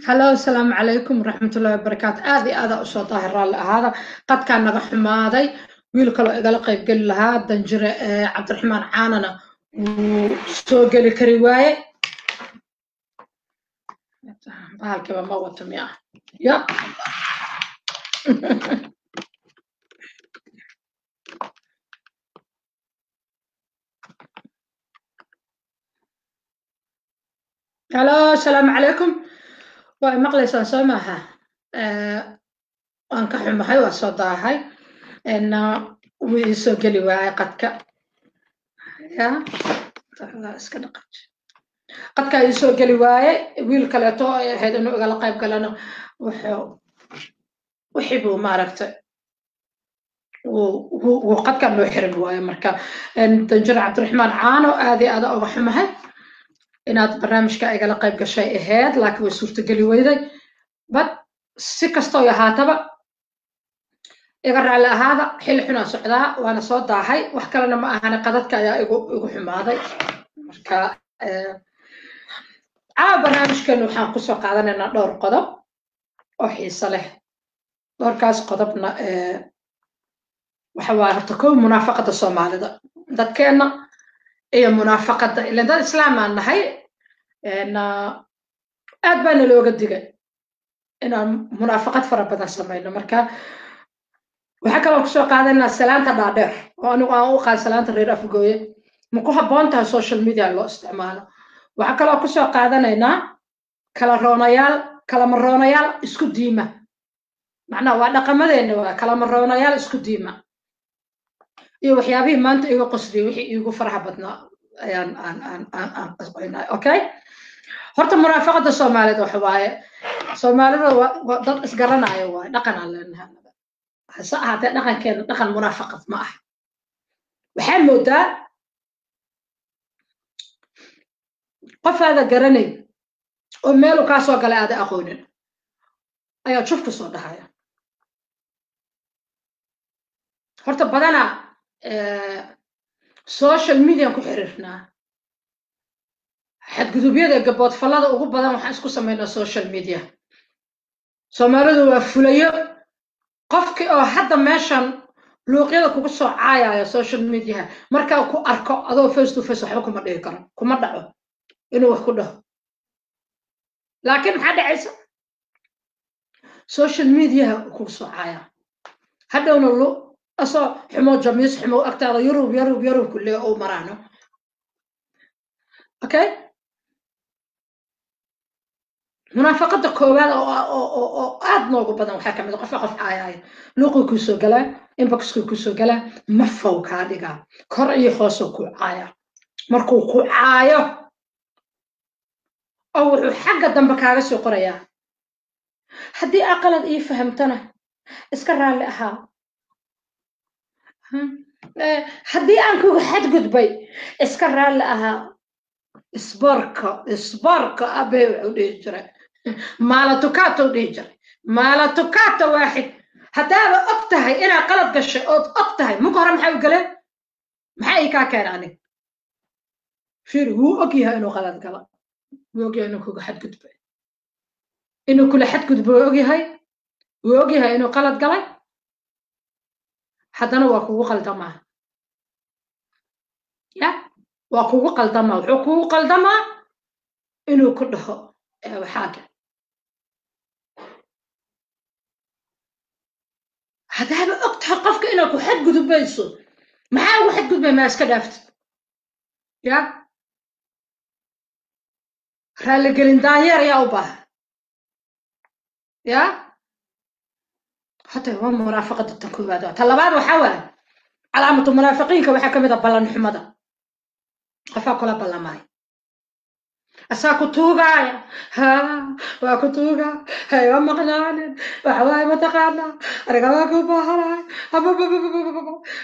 هلا السلام عليكم ورحمة الله وبركاته. آذي أصوات ظاهر هذا قد كان نجح ماضي ويلك إذا قيب قل لها دنجر عبد الرحمن عاننا وسوق الكرواية هالكبا موتهم يا هلا السلام عليكم ومقلس سماها وأنك حمحي وصداهي إن ويسوق الكرواية يا قد كان يسوق الكرواية ويل كلاto هذا إنه قال قيب قالنا وحبوا ما عرفت وقد كان له حرم واي مركا ان دنجر عبد الرحمن عانو هذه uga xumahay inaad barnaamijka ay gala qayb gashay ahayd laakiin way suurtagali weyday bad si kastoo yahaataba iga raali ahaada xilli xunaa socdaa waana soo daahay wax kalena ma ahane qadadka ayaa igu xumaaday marka barnaamijkan waxaan kusoo qaadanaynaa dhowr qodob oo xiiso leh dhowrkaas qodobna waxa waa horta koow munaafaqada Soomaalida dadkeena iyo munaafaqada ilaa dad islaam aan nahay aad baan looga digay inaan munaafaqad fara badan sameeyno marka waxa kale oo soo qaadanaa salaanta dhaadheer oo anigu aan u qaad salaanta reer Afgooye ma ku habboontahay social media loo isticmaalo waxa kale oo ku soo qaadanaynaa kala maroonayaal isku diima macnaha waa dhaqamadeena waa kala maroonayaal isku diima iyo waxyaabihii maanta igu qosliyo wixii igu faraha badnaa ayaan qasbaynaa okay horta munaafaqada Soomaalida waxa waaye Soomaalida waa dad isgaranayo waa dhaqan aan leenahay hasa ahaatee dhaqankeena dhaqan munaafaqad ma ah waxaa moodaa qof aada garanay oo meel uu ka soo galay aada aqoonin ayaa juf ku soo dhahaya horta badana social media ku xiriirnaa xadgudubyada gabood falada ugu badan waxaan isku sameynaa social media Soomaalidu waa fulayo qofkii oo hadda meeshan luuqyada kugu soo caayaya social media marka ku arko adoo face to face waxba kuma dhigi karo kuma dhaco inuu wax ku dhaho laakiin maxaa dhacaysa social media kugu soo caaya hadhowna أصلا حمو جميس حمو أكتر يروب كله أو مرانو أوكي منافقة كوال أو أدنى قبضنا وحكم إذا قف عاي لوقو كوسو جلا إنبكسو كوسو جلا مفوق هذا كرئي خاصو كو عايا مركو كو عايا أو حاجة دم بكارسو قرية هدي أقل إيه فهمتنا إسكرها لها haddii aan kugu xadgudbay iska raali ahaa isbarka abee wuxuu dhihi jiray maalatukaata u dhihi jiray maalatukaata waaxid haddaaba og tahay inaad qalad gashay ood og tahay muka hore maxaa u galeen maxaa ii kaa keena aniga fiir wuu og yahay inuu qalad gala wuu og yahay inuu kugu xadgudbay inuu kula xadgudbo wuu og yahay inuu qalad galay haddana waa kugu qaldamaa ya waa kugu qaldamaa wuxuu kugu qaldamaa inuu ku dhaho waxaaga haddaaba og tahay qofka inaad ku xadgudbayso maxaa ugu xadgudbay maa iska dhaaftid ya raaligelin daanyeer ayaa u baahan ya حتى هو مرافقة التنكوبات طلبات وحاول علامة المنافقين كوحكم إذا بلن حمدا أفا كلا بلا ماي أساكو توغا ها واكو توغا هاي ومقنان وحواي متقانا أرقواكو باهراي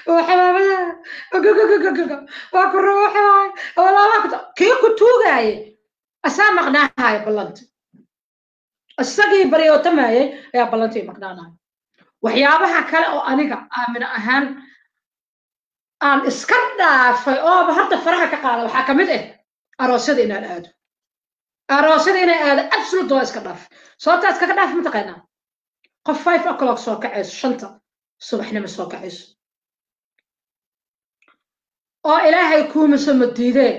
وحبابا واكو روحي ولا واكو كيكو توغا أسا مقناها هاي بلنت الساقي بريوتا ماي يا بلنتي مقنانا waxyaabaha kale oo aniga aamin ahaan aan iska dhaafay oo horta faraha ka qaada waxa kamid ah aroosyada inaan aado aroosada inay aado absolute waa iska dhaaf sababta iskaga dhaaf mataqaanaa qof 5 o'clock soo kacayso 5 subaxnimo soo kacayso oo ilaahay kuuma soo diiday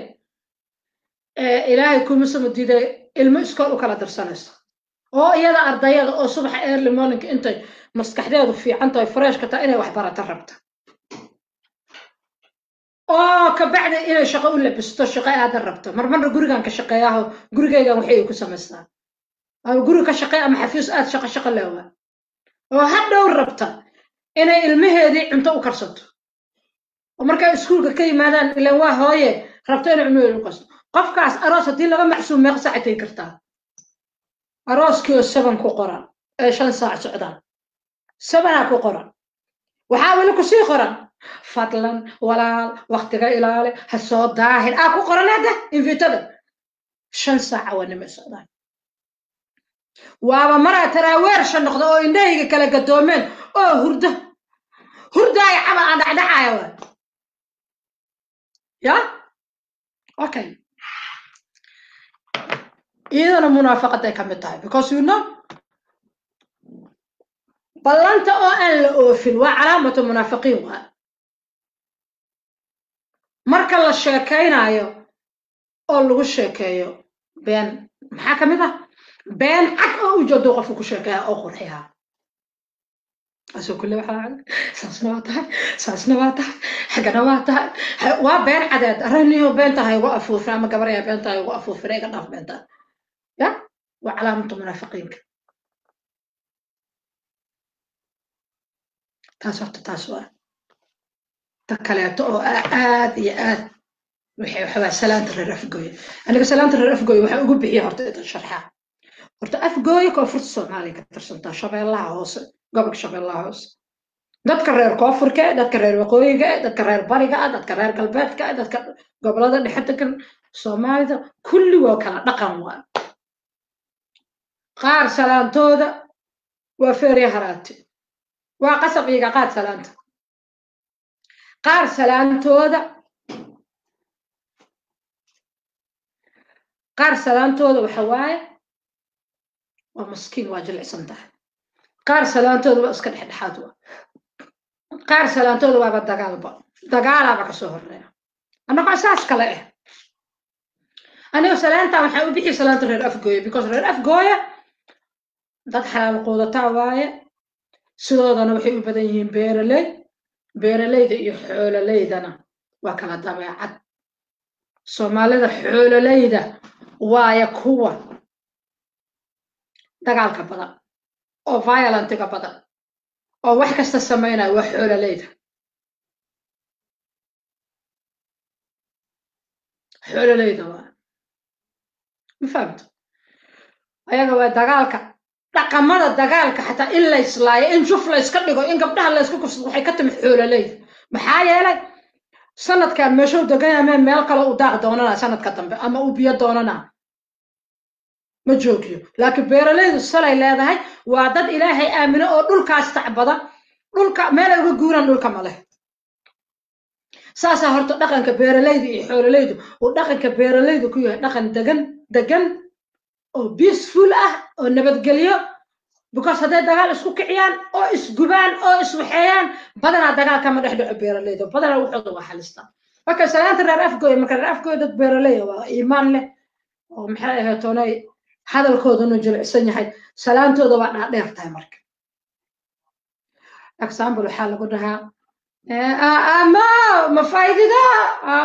ilaahay kuuma soo diiday ilmo iskool u kala darsanayso oo iyada ardayada oo subax early morning intay maskaxdeedu fiican tahay fresh ka tahay inay wax barata rabta oo ka bacdi inay shaqo u labisto shaqo aad rabto marmarna gurigan ka shaqeeyaho gurigayga waxay ku samaystaa ama guriga ka shaqeey ama xafiis aad shaqo leewa oo hadhow rabta inay ilmaheedii cunto u karsato oo markay iskuulka ka yimaadaan ilaan waa hooye rabto inay cunto u karsato qofkaas aroos haddii laga macsuum meeq saacatay kartaa arooskii oo 7 ku qoran ee 5 saac socdaan 7 ku qoran waxaa weli ku sii qoran fadlan walaal waqtiga ilaali ha soo daahir ku qoran hada invitada 5 saac wanima socdaan waaba mara taraaweer shan noqdo oo indhahayga kala gadoomeen oo hurda ay caba aan dhacdhacayo ya okay iyadana munaafaqad ay kamid tahay because you know ballanta oo aan la oofin waa calaamatu munaafiqiin waa marka la sheekaynayo oo lagu sheekeeyo been maxaa kamid ah been cad oo u joodo qofku ku sheekeeya oo qurxiya asoo kulli waxa saasna waa tahay xagana waa tahay waa been cadeed araniyo been tahay ugu afuufay ama gabaraya been tahay ugu afuufay iga dhaaf been tahay ya waa calaamatu munaafiqiinka taas waa takaleeto oo aad iyo aad waxaa salaanta reer afgooy aniga salaanta reer afgooy waxa ugu bixiya horta inta sharxa horta afgooy koonfurta Soomaaliya ka tirsantaa shabeellaha hoose gobolka shabeellaha hoose dadka reer koonfurka dadka reer waqooyiga dadka reer bariga dadka reer galbeedka dadka gobolada dhexe kan Soomaalida kulli waa kala dhaqan waa qaar salaantooda waa feeriya haraati waa qasab iyaga qaad salaanta qaar salaantooda waxa waaye waa maskiin waa jilicsan tahay qaar salaantooda waa iska dhexdhexaad waa qaar salaantooda waaba dagaalaba ka soo horeeya annaga asaas kale aniga salaanta waxay u bixi salaanta reer afgooy because reer afgooy dad xalaal qoodataa waaye sidoodana waxay u badan yihiin beeraleyda iyo xoolaaleydana waa kala dabeecad Soomaalida xoolalayda waaya kuwa dagaalka badan oo violentiga badan oo wax kasta sameynaya wax xoolalayda waa ma fahamto ayaga waa dagaalka dhaqamada dagaalka xataa in la islaayo in juf la iska dhigo in gabdhaha la iska kursado waxay ka timid xoolalayda maxaa yeelay sanadkan meesha degan meel kale u daaq doonana sanadka dambe ama u biyo doonana ma joogiyo laakiin beeralaydu salay leedahay waa dad ilaahay aamino oo dhulkaas tacbada dhulka meel uga guuran dhulka male saasa horta dhaqanka beeralaydu iyo xoolalaydu oo dhaqanka beeralaydu ku yahay dhaqan degan oo peaceful oo nabadgelyo because haday dagaal isku kiciyaan oo isgubaan oo iswaxeeyaan badana dagaal kama dhaxdhaco beeralayda badana wuxuu waa xalista marka salaanta reer afgooy marka reer afgooy dad beeralay waa iimaan leh oo maxay ahayd toonay hadalkooduna jilicsan yahay salaantooda waa dhaadheer tahay marka example waxa lagu dhahaa ama ma faa'idada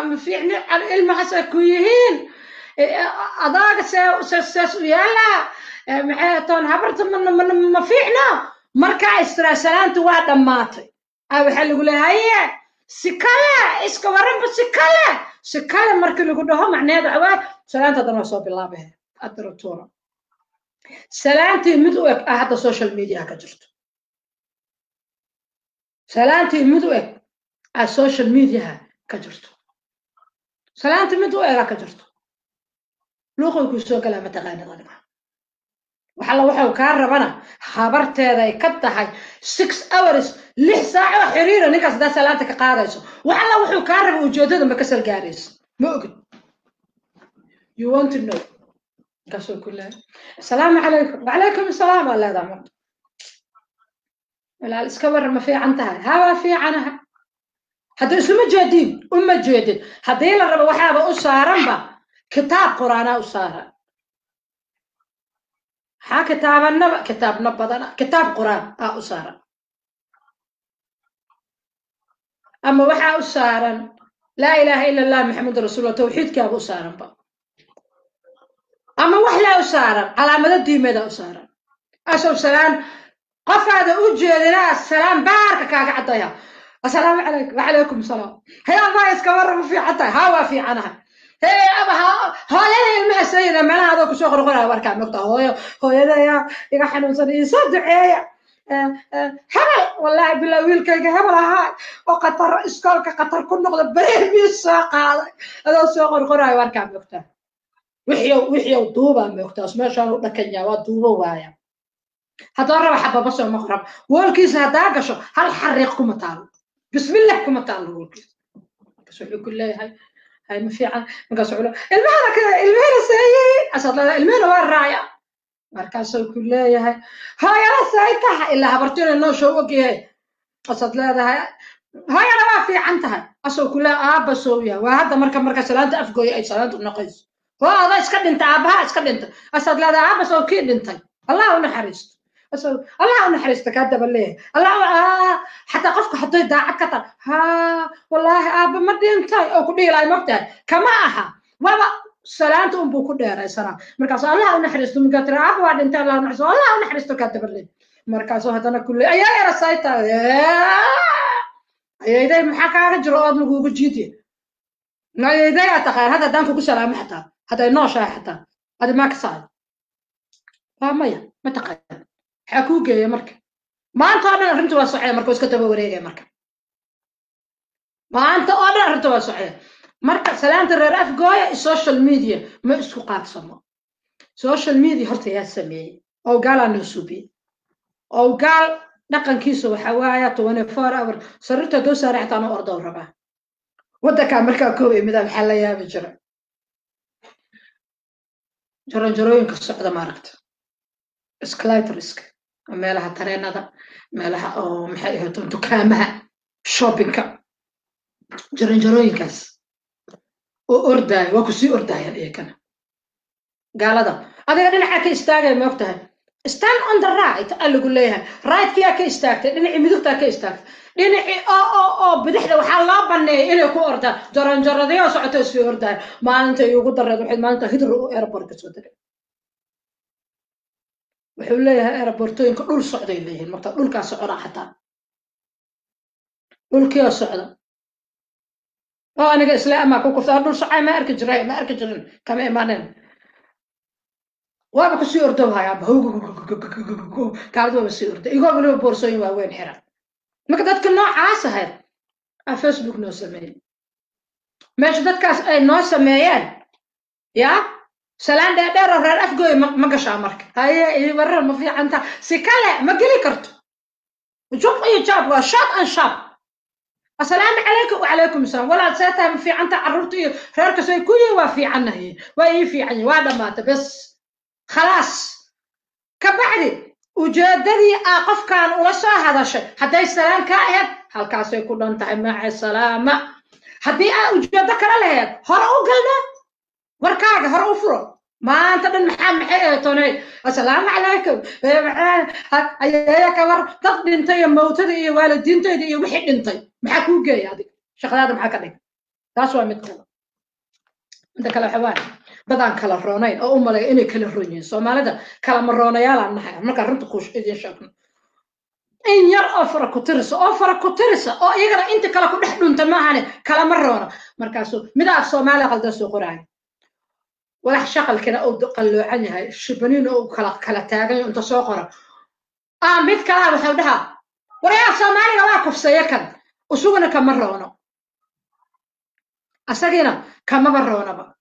ma fiicni ilma hasa ku yihiin adaaga saas u yaala maxay toon habarta ma fiicna marka istra salaanta waa dhamaatay waxa lagu leeyahay si kale iska waranba si kale marka lagu dhaho macnaheedu waa salaanta dana soo bilaabay adratoora salaantii mid u eg hadda social media ka jirto salaantii mid u eg social media ka jirto salaantii mid u eg ka jirto luuqay ku soo galaa mataqaanada aniga waxa la waxa ka rabana habarteeda ay ka tahay 6 hours 6 saac oo xiriir ninkaas da salaanta ka qaadayso waxa la wuxuu ka rabo ujeedada ma ka sal gaarayso ma ogid you want to know كسو كله السلام عليكم وعليكم السلام الله دام ولا الاسكبر ما في عنتها هوا في عنها هذا اسمه جديد جديد هذا يلا ربا وحابة أسارن با كتاب قرآن أسارن ها كتاب النبا كتاب نبضنا كتاب قرآن أسارن أما وحا أسارن لا إله إلا الله محمد رسول الله توحيد كاب أسارن با أما وحلا أسارن على مدى دي مدى أسارن أسو سلام قف هذا أجينا السلام بارك كاك عطيها السلام عليكم وعليكم السلام هي الله يسكبر في حتى هوا في عنها هي أبا هاي المها سيدة مالها هذا كسوق الغرة وركع مقطع هو يا حنون صدي صدق يا هبل والله بالله ويلك هبل هاي وقطر إسكالك قطر كل نقطة بريه بالساق هذا سوق الغرة وركع مقطع وحيو دوبا مقطع ما شاء الله كنيا ودوبا وايا هذا ربع حبة بس ومقرب والكيس هذا قشو هل حريقكم تعالوا بسم الله كم تعالوا والكيس بس يقول لي هاي ما في عن مقصوا له المهرة سيء أصلا المهرة والراية مركز يقول لي هاي أنا سايتها إلا هبرتين إنه شو وجهي أصلا هاي أنا ما في عنتها أصلا كلها بسويها وهذا مركز سلامة أفقوي أي سلامة النقيس وهذا إسكت أنت أبها إسكت أنت أصلا هذا بس أكيد أنت الله ونحرست الله نحرستك هذا بالله الله حتى قفك حطيت داعك كتر ها والله أبا ما دينتاي أو كدي لا مقتل كما أها بابا سلامة بو كدير أي سلام مركز الله نحرست من كتر أبا بعد أنت الله نحرست الله نحرستك هذا بالله مركز هذا أنا كله أي رسايتا أي ده محاكا جرؤات نقول جيتي ما ده أتخيل هذا دانك بسلام حتى هذا ناشا حتى هذا ما كساد فما ما تقيل حكوكي يا مركب ما أنت أنا رنت واسعي مركب اسكت بوريك يا مركب ما أنت أنا رنت واسعي مركب سلامة الرأف جاية السوشيال ميديا ما اسكو قاعد سما السوشيال ميديا هرت يا سمي أو قال أنا سوبي أو قال نقن كيسو حوايات وأنا فار صرت دو سرعت أنا أرض وربع وده كان مركب كوبي مدى الحلا يا بجرا جروين كالصعدة ماركت اسكلايت ريسك meelaha tareenada meelaha oo maxay ahayd dukaamaha shoppingka jaranjarooyinkaas oo ordaay waa ku sii ordaayaan iyagana gaalada adiga dhinaca ka istaagay ma ogtahay stand on the right alagu leeyahay right kiya ka istaagtay dhinaci midugta ka istaagtay dhinaci oo bidixda waxaa loo baneeyay inay ku ordaan jaranjaradayo socoto sii ordaay maalinta ugu dareed waxay maalinta hidro airport ka soo degay wuxuu leeyahay aerobortooyinka dhul socday leeyihiin marka dhulkaa socda xataa dhulkiyaa socda oo aniga isla amaa ku kuftaa dhul socay ma arki jirin kama imaaneen waaba kusii ordow hayaaba kaabad waaba sii orday igoo waliba boorsooyin waaweyn xiran marka dadka noocaas ahayd facebook noo sameeyey meesha dadkaas ay noo sameeyeen yaa سلام ده دار رر أفجوي ما قش عمرك هاي يبرر ما في عنتها سكالة ما قلي كرت شوف أي جاب وشاط أن شاب السلام عليكم وعليكم السلام ولا ساتها ما في عنتها عرفتي رأيك سوي كوي وفي عنها هي وأي في عني وهذا مات بس خلاص كبعدي وجدني أقف كان ورسا هذا الشيء حتى السلام كائن هل كاسو يكون أنت مع السلامة حتى وجدك عليه هرأوا قلنا warkaaga hore u furo maanta dhan maxay toonay assalaamu calaykum ayaa ka war dad dhintay mawtada iyo waalidiintayda iyo wixii dhintay maxaa ku geeyay adiga shaqadaada maxaa ka dhig taas waa mid kale inta kale xawaan dadaan kala roonayn oo u malay inay kala roon yihiin Soomaalida kala maroonayaal aan nahay marka runta kuush idin sheegno in yar oo fara ku tirisa oo iyagana inta kala ku dhex dhunta maahan kala maroona markaas mid af Soomaali qaldan soo qoraay ولا شغل كنا أو قالوا عنها الشبنين أو كلا تاجين أنت ساقرة بيت كلام وحودها وريا سامعني واقف سيكن وسوقنا كمرة ونا أساقينا كمرة ونا بقى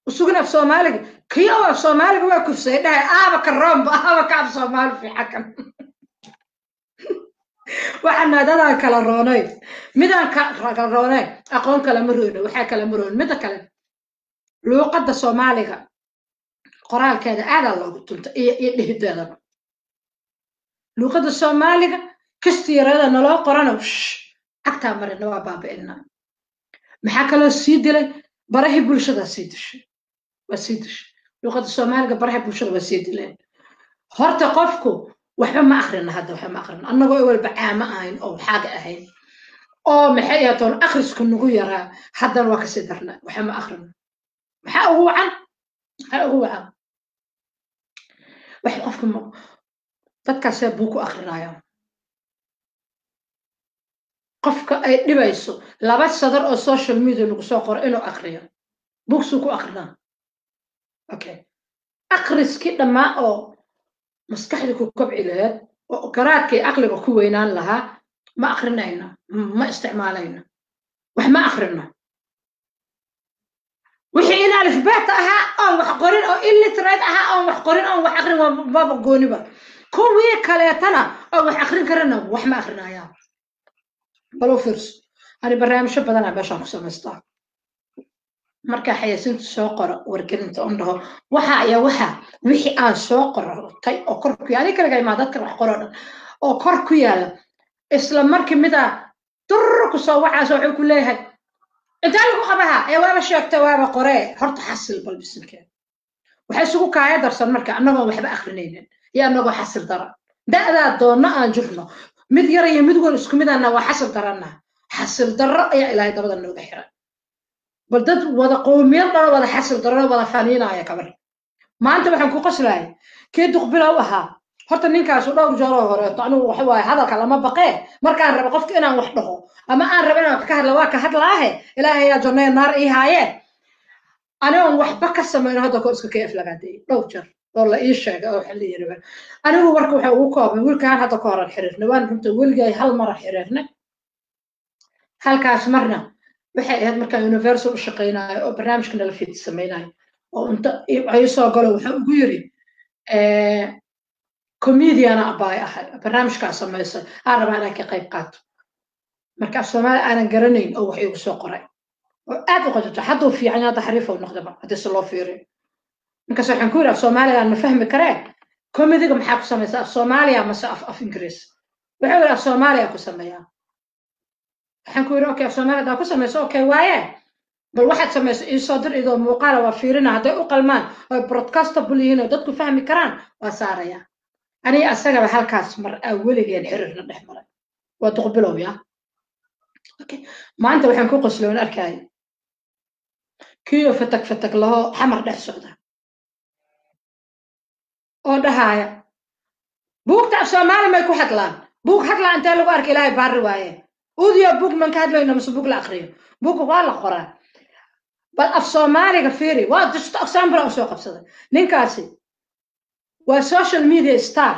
وسوقنا في سامالك كيا في سامالك واقف سيدها بكرام بكاب سامال في حكم وحنا ده كلا روناي مدان كلا روناي أقوم كلا مرون وحنا كلا مرون مدة كلا لو قد سوماليغا qoraalkeeda aadaa loogu tunta iyo dhihideedaba luuqadda soomaaliga kastiyarada naloo qorana cagtaa marina waa baabi'inaa maxaa kaloo sii dilay barahii bulshada sii dishay waa sii dishay luuqadda soomaaliga barahii bulshada waa sii dileen horta qofku waxba ma akhrina hadda waxba ma akhrina annagoo walba caamo ahayn oo xaaga ahayn oo maxay ahatoon akhrisku nagu yaraa haddana waa kasii darna waxba ma akhrina maxaa ugu wacan wax qofka dadkaasee buu ku akrinaya qofka ay dhibayso laba sadar oo social media lagu soo qoro inuu akriyo buugsuu ku akrinaa okay akhriskii dhammaa oo maskaxda ku kobci lahayd oo garaadkii aqliga ku weynaan lahaa ma akrinayna ma isticmaalayna wax ma akrino wixii in alifbeet ahaa oon wax qorin oo illiterate ahaa oon wax qorin oon wax akrin waaba gooniba kuwii kaleetana oo wax akrin karana wax ma akrinayaan balo firs ani barnaamijyo badanaa meeshaan ku samaystaa marka xayaysiinta soo qoro wargelinta on dhaho waxa ayaa waxa wixii aan soo qortay oo kor ku yaala kaliya ma dadka wax qoro dhan oo kor ku yaala isla markii mida dur ku soo wacaas wuxuu ku leeyahay inta lagu qabaha ee waaba sheegtay waaba qoree horta xasil bal bisinkeeda waxay isugu kaaya darsan marka annagoo waxba akhrinaynin iyo annagoo xasil daran da'daa doonna aan jirno mid yar iyo mid weyn isku mid ahna waa xasil daranna xasil darro ayaa ilaahay dabada nooga xiray bal dad wada qowmiyad dhan wada xasil darro wada faniinaya kabar maanta waxaan ku qoslahay kee duqbilow ahaa horta ninkaas dhowr jeer oo hore anigu waxa waaye hadalka lama baqee markaan rabo qofka inaan wax dhaho ama aan rabo inaan wax ka hadlo waa ka hadlaahe ilaahay yaa jannada naar ii haayeen anigoon waxba ka samayno hadda koo iska kf lagaadeey dhowr jeer oo la ii sheegay oo xilli yariba anigu warka waxa ugu koobay wiilkaan hadda ka horan xiriirnay waan runta weligay hal mar xiriirnay halkaas marna waxay ahayd markaan universal u shaqaynayo oo barnaamijka nala fid samaynayo oo inta ay soo galo waxa ugu yiri comedian abaay ahay barnaamijkaa samaysay aan rabaa inaan ka qayb qaato marka Soomaali aanan garanayn oo wax igu soo qoray oo aad u qodoto hadduu fiican yahay taxriif oo noqdaba hadii si loo fiiriyo markaas waxaan ku yiraahdaa Soomaaliga ma fahmi kareen comediga maxaa ku samaysaa Soomaaliya ma af Ingiriis wuxuu yiraahdaa Soomaaliya ku sameeyaa waxaan ku yiraahdaa okay Soomaaliya ku samaysaa okay waaye bal waxaad samaysaa in soo dir idoo muuqaal waa fiirina haday u qalmaan oo broadcastable yihiin dadku fahmi karaan waa saaraya ani asagaba halkaas mar awligeen xiriirna dhex maray waa duqbilow ya okay maanta waxaan ku qosloon arkay kiyo fatak laho xamar dhex socda oo dhahaaya buugta Soomaali may ku hadlaan buug hadlaan inta lagu arko Ilaahay baari waaye udiyo buug man ka hadlayno mas buug la akhriyo buug waa la qoraa bal af Soomaaliga fiiri waa just example oo soo qabsaday ninkaasi waa social media star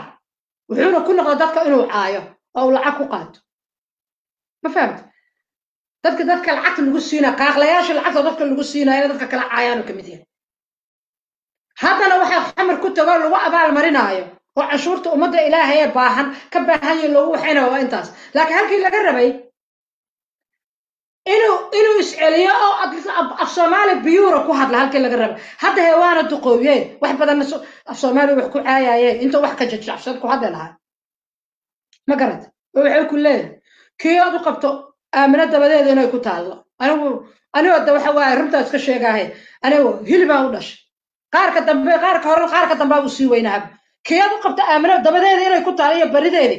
wuxuuna ku noqday dadka inuu caayo oo lacag ku qaato ma fahamta dadka lacagta lagu siina qaaqlayaasha lacagta dadka lagu siinayo dadka kala caayaan ka mid yahay haddana waxa xamar ku tago lagu abaal marinayo oo cashuurta ummadda Ilaahay ee baahan ka baahan yahay lagu waxayna waa intaas laakiin halkii laga rabay inuu isceliyo oo af Soomaali biyuura ku hadla halkii laga rabay hadda heewaana duqoobiyay wax badan af Soomaali wax ku caayayay inta wax ka jajabsan ku hadla lahaa ma garad wuxuu ku leeyahay kiyo u qabto aamina dabadeeda inay ku taalo anigu waxa waaye runta iska sheegahay anigu hilibaa u dhashay qaarka dambe qaarka dambe uu sii weynaab kiyo u qabto aamina dabadeeda inay ku taalo iyo barideedi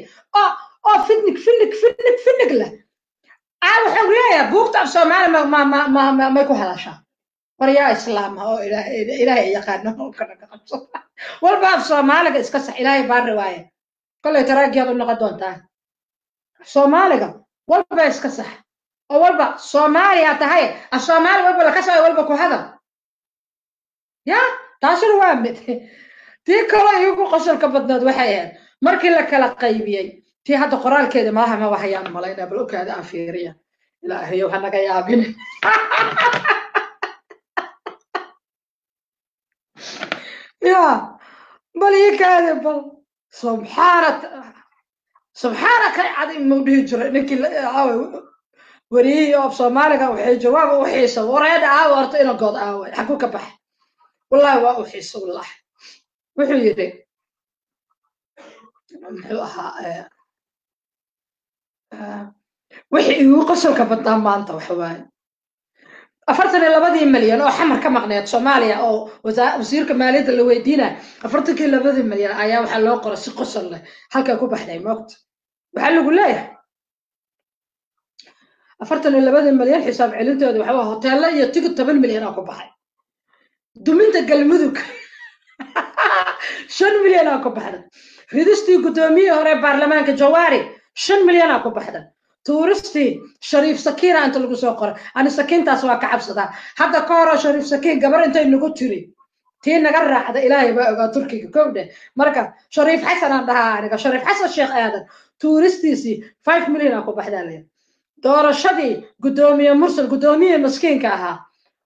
oo fidnik leh waxa weeyaa buugta Soomaali ma ku hadashaa waryaa islaam oo ilaahay yaqaano oo kana qabso walba Soomaaliga iska sax ilaahay baari waaye kale taraagiyadu noqon doontaa Soomaaliga walba iska sax oo walba Soomaaliya tahay Soomaali walba la ka soo walba ku hadal ya taasina waa mid tii kale iyagu qosolka badnaad waxay ahayd markii la kala qaybiyay tii hadda qoraalkeeda maaha ma waxayaan malaynaa bal ogaada aan fiiriya ilaahay waxa naga yaabin ya bal yikaade bal subxaanaka cadi mawdii jira ninkii wariyo af Soomaaliga waxay jawaab u xiiso wareed horta ina god xaku ka bax والله وأحس والله وحيري محوها وحي igu qosolka badnaan maanta waxa waaye 42 milyan oo xamar ka maqneed Soomaaliya oo wasiirka maaliyadda la weydiinay 42 milyan ayaa waxa loo qoray si qosol leh halka ku baxday moogta waxa lagu leeyahay 42 milyan xisaab celintooda waxa waa hoteelo iyo tigid 10 milyan oo ku baxay duminta galmudug 5 milyan oo ku baxday ridistii gudoomiye hore baarlamaanka Jawaari 5 milyan oo ku baxday تورستي شريف سكينة أنت اللي قصوا قرا أنا سكينة أسوا كعب صدا هذا كارا شريف سكين قبل أنت اللي قلت لي تين نقرر هذا إلهي بقى تركي كوده مركا شريف حسن عندها أنا شريف حسن الشيخ هذا تورستي سي 5 مليون أكو بحدا لي دور الشدي قدومي مرسل قدومي مسكين كها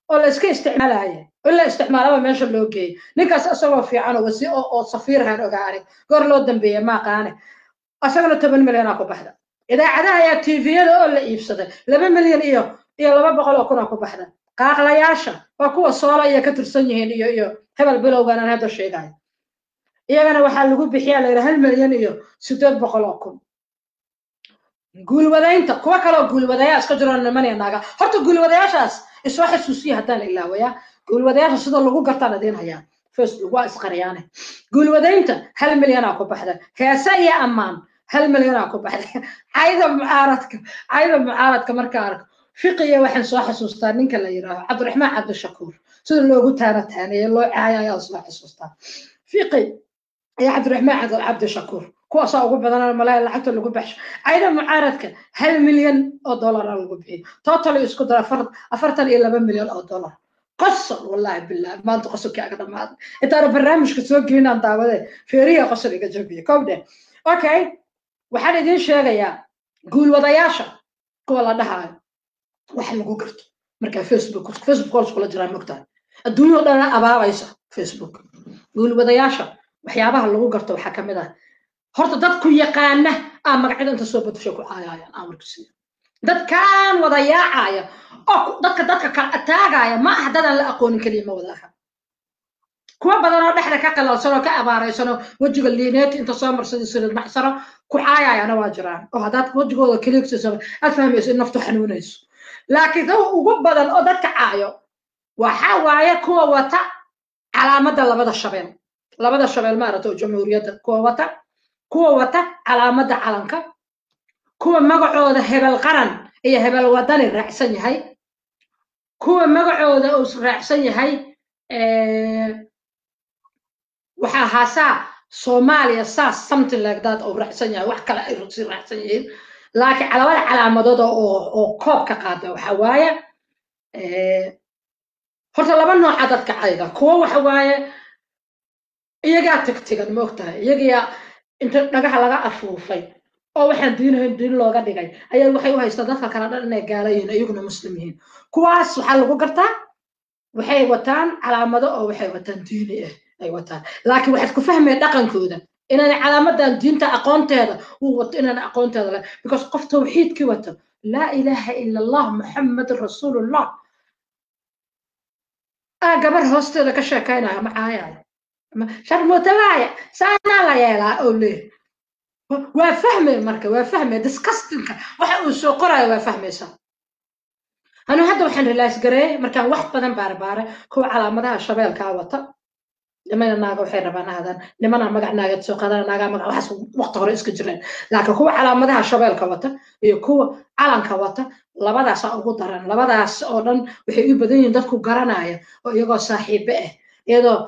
ولا اسكي استعمالها هي ولا استعمالها ما شاء الله اوكي نكاس اسوا في عنه وسي او صفير هان اوغاري قور لو دنبيه ما قانه اسغنا 8 مليون أكو بحدا إذا عدها يا تيفيدا ولا يفسد 2 مليون إياه 200 كنا كو بحدا قاقلاyaasha waa kuwa Soomaaliya ka tirsan yihiin iyo hebel bilowgan aan hada sheegay iyagana waxa lagu bixiyaa la 1 milyan iyo 800 kun guulwadaynta kuwa kale guulwadaya iska jiraan niman naga horta guulwadayaashaas isoo xasuusiya hadaan ilaawaya guulwadayaasha sida lagu gartaan adeen hayaan Facebook waa isqariyaan guulwadaynta 1 milyan ku baxda heesa iyo amaan 1 milyan ku baxday ayda mucaaradka marka arko fiqiya waxaan soo xasuustaa ninka la yiraahdo Cabdiraxmaan Cabdishakuur sida loogu taanay loo caayay soo xasuustaa fiqi ya Cabdiraxmaan Cabdishakuur kuwa soo ugu badan malay lacagta lagu baxsho ayda mucaaradka 1 milyan oo dollar lagu bixiyo total isku dara 42 milyan oo dollar قصر والله بالله ما انت قصر كي اقدر ما انت برنامج كسو جينا داوده فيريا قصر iga jabiye kowde okay waxaan idin sheegayaa guulwadayaasha kuwa la dhahayo waxa lagu garto marka Facebook kula jiraan mogtahay adduunyo dhan abaabaysa Facebook guulwadayaasha waxyaabaha lagu garto waxa kamid ah horta dadku yaqaana magacyada inta soo badasho ku caayayaan amarkiisa dadkan wadayaacaya oo dadka ka ataagaya ma ah dad aan la aqoonin kaliya ma wadaha kuwa badan oo dhexda ka qalalsan oo ka abaaraysan wajiga liineet inta soo marsaday sida maxsaro ku caayayana waa jiraan oo hadaad wajigooda kaliigsiiso aad fahmayso in naftu xanuunayso laakiin dad ugu badan oo dadka caayo waxa waaye kuwa wata calaamada labada shabeel ma arato jamhuuriyadda kuwa wata calaamada calanka kuwa magacooda hebel qaran iyo hebel wadani raacsan yahay kuwa magacooda uu raacsan yahay waxa haasa Soomaaliya something like that oo raacsan yahay wax kale ay raacsan yihiin laakiin calaamadaha oo koob ka qaada waxa waaye horta laba nooc dadka cayda kuwa waxa waaye iyaga tagtigan ma ogtahay iyaga inta dhagaha laga afuufay oo waxaan diin looga dhigay ayaa waxay u haystaa dadka kala dhan inay gaalayiin ayaguna muslimiin kuwaas waxa lagu gartaa waxay wataan calaamado oo waxay wataan diini ah ay wataan laakiin waxaad ku fahmay dhaqankooda inaan calaamadan diinta aqoonteeda uu wato inaan aqoonteeda la because qof tawxiidkii wato la ilaha illa allah muhammadur rasuulullah gabar hoosteeda ka sheekaynaya macaayay sharmootabaaya saana la yeelaa oo leeyahay وافهمي مركه وافهمي ديسكاستنك waxa uu soo qorayo waa fahmaysa anu hadda waxaan relax garay markaan wax badan baarbaare kuwa calaamadaha shabeelka wata niman naaga waxay rabaan ahadan niman magac naaga soo qadan naaga magac waxaas waqti hore iska jireen laakiin kuwa calaamadaha shabeelka wata iyo kuwa calanka wata labadaas ugu daran labadaas oo dhan waxay u badan yihiin dadku garanaya oo iyagoo saaxiib ah iyadoo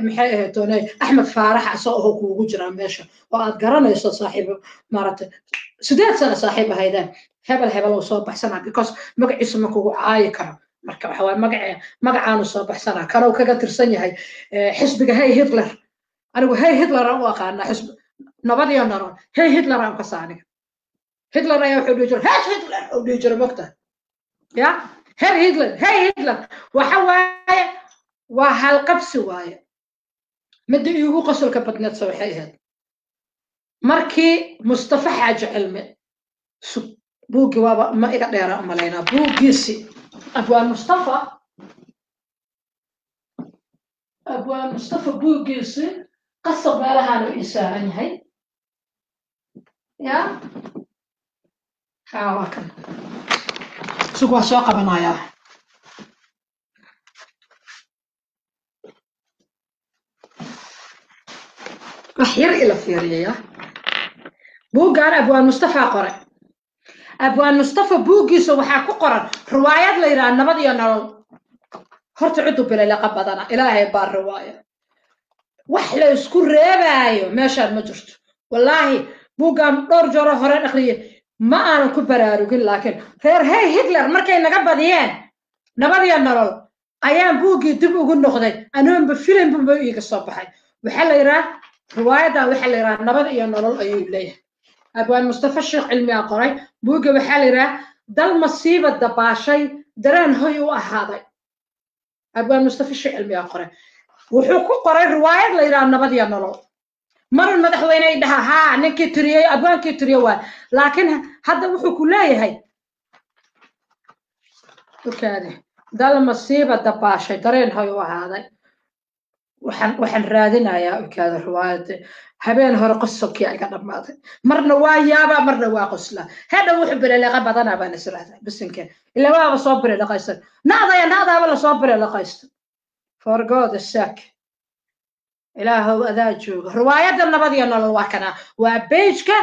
maxay ahayd toonay Axmed Faarax asoo kuugu jira meesha oo aad garanayso saaxiib maartay 8 sano saaxiib ahaydaan hebel oo soo baxsana because magaciisa ma kugu caayi karo marka waxa waa magacaanu soo baxsana kanoo kaga tirsan yahay xisbiga hey Hitler anigu hey Hitler oo aqaana xisb nabad iyo naroon hey Hitler aan ka saaniga Hitler ayaa wuxuu dhigay hey Hitler oo dhigay magta ya hey Hitler waxa waaye waa hal qabsi waaye مدي يوقو قصر كبتنات سوحيها مركي مصطفى حاج علمي بوقي وابا ما إيقا ديرا أمالينا بوقي سي أبوان مصطفى أبوان مصطفى بوغيسي قصة بالها إنسان هاي يا حاوكن سوق سوق بنايا أحير إلى فيريا بوغان أبوان مصطفى قرأ أبوان مصطفى بوغيسي وحاكو قرأ روايات ليران نبضي أنا هرت عدو بلا لقب بدنا إلهي بار رواية وحلا يسكر ريبايو ماشان ما جرت والله بوغان دور جورو هورين أخرية ما أنا كبرارو لكن غير هي هتلر مركي نقبضيان نبضي أنا أيام بوغي دب ugu noqday anoo film buu iga soo baxay waxa la yiraahdaa riwaayada waxa la yiraahdaa nabad iyo nolol ayuu leeyahay abwaan mustafa sheekh cilmi qoray buuga waxa la yiraahdaa dal masiiba dabaashay dareen hoy u ahaaday abwaan mustafa sheekh cilmi qoray wuxuu ku qoray riwaayad la yiraahdaa nabad iyo nolol mar madaxweyne dhaha ha ninkii tiriyay abwaankii tiriyay waa laakiin hadda wuxuu ku leeyahay okaade dal masiiba dabaashay dareen hoy u ahaaday waxaan raadinayaa okaade riwaayad habeen hore qosokii ay ka dhamaaday marna waa yaaba marna waa qosla hada wuxuu bilaaqay badana baan israaday bisinka ila waa soo bilaaqaysan naada la soo bilaaqaysan for god sake ilaahu adaa jooga riwaayada nabad iyo nolol waa kana waa page-ka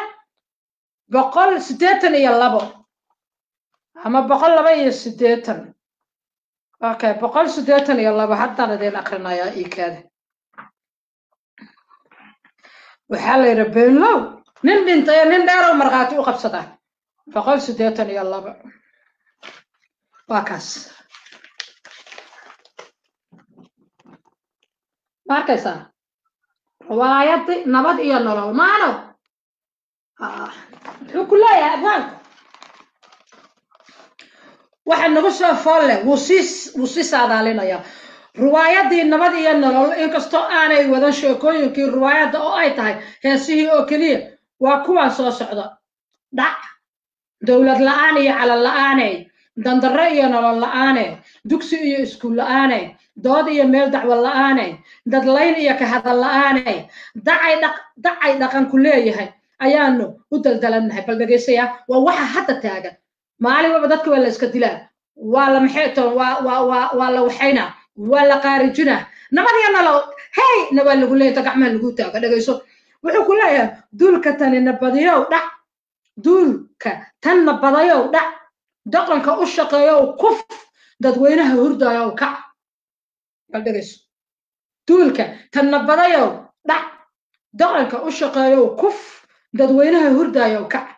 182 ama 182 اوكي 182 حتى لدينا اقرنايا ايكاد وحال يربين لو نين بنتي نين دارو مرغاتي وقبسطه 182 واكاس ماركسا روايات نبض iyo nolol maano كلها يا ابوان waxaan nagu soo foolle wuu sii saadaalinaya riwaayadii nabad iyo nolol inkastoo aanay wadan sheekooyinkii riwaayadda oo ay tahay heesihii oo keliya waa kuwaan soo socda dhac dowlad la'aan iyo calan la'aanay dandarre iyo nolol la'aanay dugsi iyo iskuul la'aanay dood iyo meel dacwo la'aanay dadlayn iyo ka hadal la'aanay dacay dhaqan ku leeyahay ayaanu u daldalanahay bal dhageysaya waa waxa hadda taagan maalin walba dadka waa la iska dilaa waa la maxeeto waa la waxayna waa la qaarijina nabad iyo nolol hey nabad lagu leeyahay gacmaha lagu taaga dhageyso wuxuu ku leeyahay duulka tani nabadiyow dhac duulka tan nabadayow dhac dhaqanka u shaqeeyo kuf dadweynaha hurdaayo kac bal dhageyso duulka tan nabadayow dhac dhaqanka u shaqeeyo kuf dadweynaha hurdaayo kac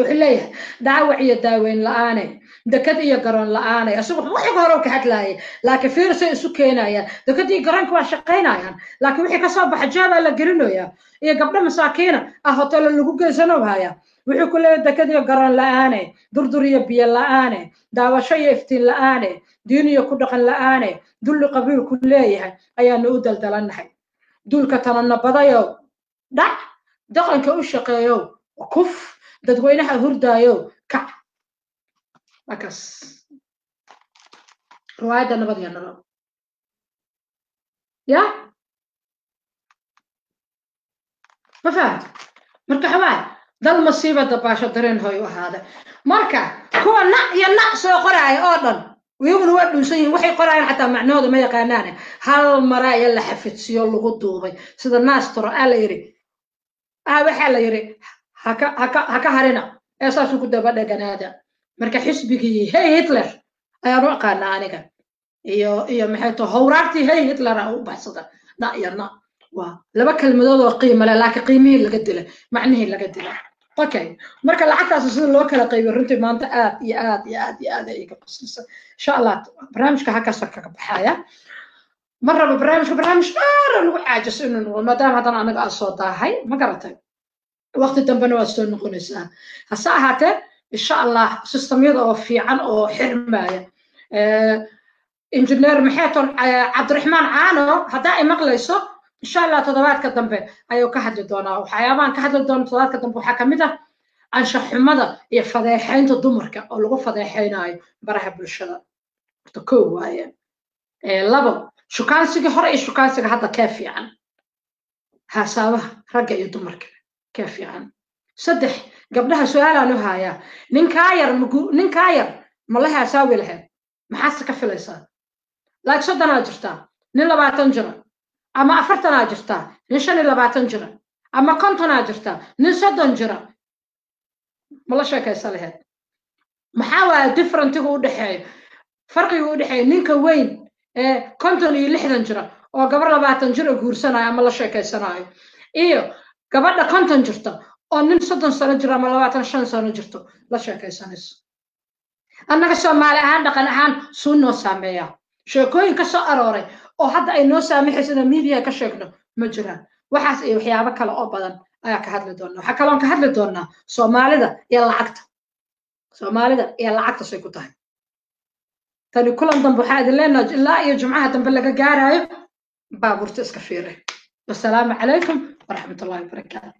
وحليه دعوة داوين لآني دكاد إيا قران لآني أسوق وحي قهرو كحتلاي لكن فير سي سكينا يا دكاد إيا قران كوا شقينا يا لكن وحي كصاب حجابة لقرنو يا إيا قبل مساكينة أهوتل اللقوق زنوها يا وحي كله دكاد إيا قران لآني دردوريا بيا لآني دعوة شيء افتين لآني دينيا كدقن لآني دول قبيل كليه أيا نودل دلنحي دول كتنن بدايو دقن كوشقيو وكف dadweynaha hurdaayo kac akas riwaayada nabad iyo nolol ya ma fahad marka xawaay dal masiiba dabaasho dareen hoy u ahaada marka kuwa na soo qoraayo oo dhan wiyaguna waa dhunsan yihiin waxay qorayaan xataa macnahooda ma yaqaanaan hal mara ayaa la xafidsiyo lagu duubay sida naastro la yiri waxa la yiri haka harina eesaasu ku daba dhaganaada marka xisbigii hey hitler ayaan u aqaanaa aniga iyo maxay tahay howraartii hey hitler u baxsada na waa laba kalmadood oo qiimo leh laakiin qiimihii laga dilay macnihii laga dilay okay marka lacagtaas sida loo kala qaybiyo runtii maanta aad ay ka qoslaysa insha Allah barnaamijka halkaas ka baxaya marraba barnaamij dheer lagu caajiso inuu maadaama hadan anaga aan soo daahay ma garatay وقت دنبنا واسون نقولنا هساعته إن شاء الله سيستميد أو في عن أو حرماية إنجنير محيطون عبد الرحمن عانو هدائي مقليسو إن شاء الله تضوات كدنبه أيو كحد دونا وحيوان كحد دونا تضوات كدنبه حكمده عن شحمده يفضيحين تدمرك أو لغو فضيحين هاي برحب بالشدة تكو هاي لابو shukaansiga hore iyo shukaansiga hadda kee fiican haasabaha ragga iyo dumarka kee fiican saddex gabdhaha su'aalaan u hayaa ninkaa yar ma la haasaawi lahayd maxaase ka filaysaa laag 30 jirtaa nin 20 jira ama 40 jirtaa nin 25 jira ama 50 jirtaa nin 30 jira ma la sheekaysan lahayd maxaa waa differentiga u dhaxeeyo farqiga u dhaxeeyo ninka weyn ee 50 iyo 60 jira oo gabar 20 jira guursanayo ama la sheekaysanayo iyo gabadha 50 jirta oo nin 30 sano jira ama 25 sano jirto la sheekaysanayso annaga Soomaali ahaan dhaqan ahaan soo noo saameeya sheekooyin ka soo arooray oo hadda ay noo saamixayso in media ka sheegno ma jiraan waxaas iyo waxyaabo kale oo badan ayaa ka hadli doonaa waxa kale oo ka hadli doonaa Soomaalida iyo lacagta say ku tahay tani kulan dambe waxaa idin leenahay ilaa iyo jumcaha dambe laga gaarayo baabuurta iska fiiray wassalaamu calaykum waraxmatullaahi wabarakaatuh